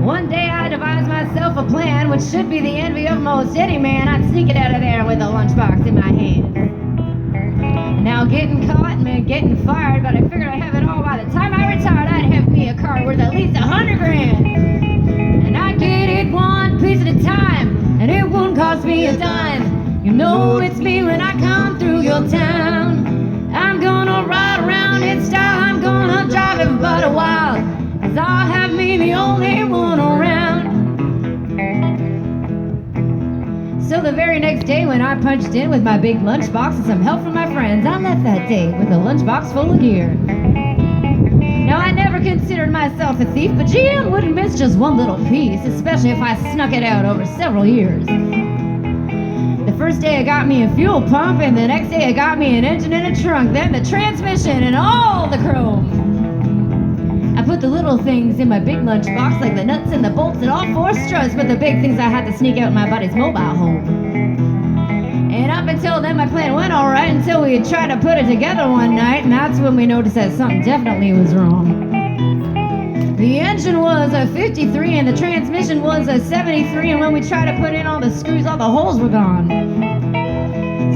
One day I devised myself a plan which should be the envy of most any man. I'd sneak it out of there with a lunchbox in my hand. Now getting caught meant getting fired, but I figured I'd have it all by the time I retired. I'd have me a car worth at least $100 grand. And I'd get it one piece at a time, and it wouldn't cost me a dime. You know it's me when I come through your town. I'm gonna ride around in style, I'm gonna drive everybody wild, 'cause I'll have me the only one around. So the very next day when I punched in with my big lunchbox and some help from my friends, I left that day with a lunchbox full of gear. Now I never considered myself a thief, but gee, I wouldn't miss just one little piece, especially if I snuck it out over several years. The first day it got me a fuel pump, and the next day it got me an engine and a trunk, then the transmission and all the chrome. I put the little things in my big lunchbox, like the nuts and the bolts and all four struts, but the big things I had to sneak out in my buddy's mobile home. And up until then my plan went alright, until we had tried to put it together one night, and that's when we noticed that something definitely was wrong. The engine was a 53 and the transmission was a 73, and when we tried to put in all the screws, all the holes were gone.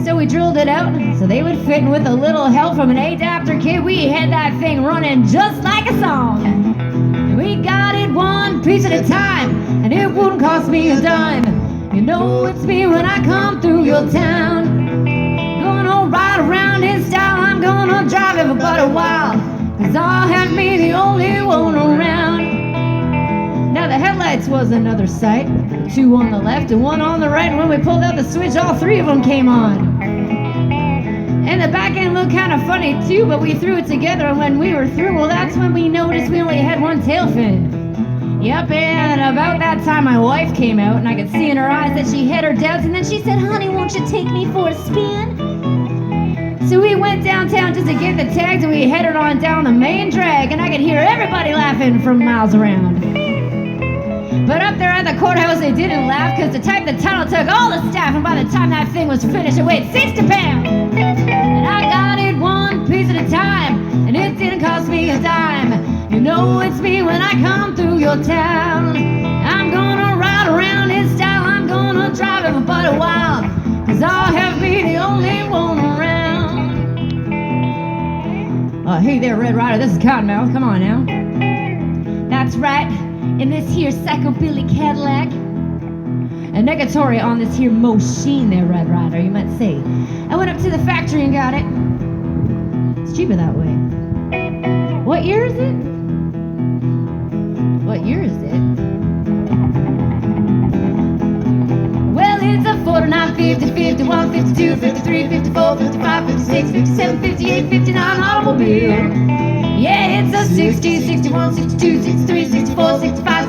So we drilled it out so they would fit, and with a little help from an adapter kit, we had that thing running just like a song. And we got it one piece at a time, and it wouldn't cost me a dime. You know it's me when I come through your town. Gonna ride around in style, I'm gonna drive everybody wild, 'cause I'll have me the only one around. Now the headlights was another sight, two on the left and one on the right, and when we pulled out the switch, all three of them came on. And the back end looked kind of funny too, but we threw it together, and when we were through, well, that's when we noticed we only had one tail fin. Yep, and about that time my wife came out, and I could see in her eyes that she had her doubts, and then she said, "Honey, won't you take me for a spin?" So we went downtown just to get the tags, and we headed on down the main drag, and I could hear everybody laughing from miles around. But up there at the courthouse they didn't laugh, 'cause to type the title took all the staff, and by the time that thing was finished it weighed 60 pounds. And I got it one piece at a time, and it didn't cost me a dime. You know it's me when I come through your town. I'm gonna ride around in style, I'm gonna drive everybody wild, 'cause I'll have me the only one around. Hey there, Red Ryder, this is Cottonmouth, come on now. That's right, in this here psychobilly Cadillac. A negatory on this here machine there, Red Ryder, you might say. I went up to the factory and got it. It's cheaper that way. What year is it? What year is it? Well, it's a 49, 50, 51, 52, 53, 54, 55, 56, 57, 58, 59 automobile. Yeah, it's a 60, 61, 62, 63, 64, 65,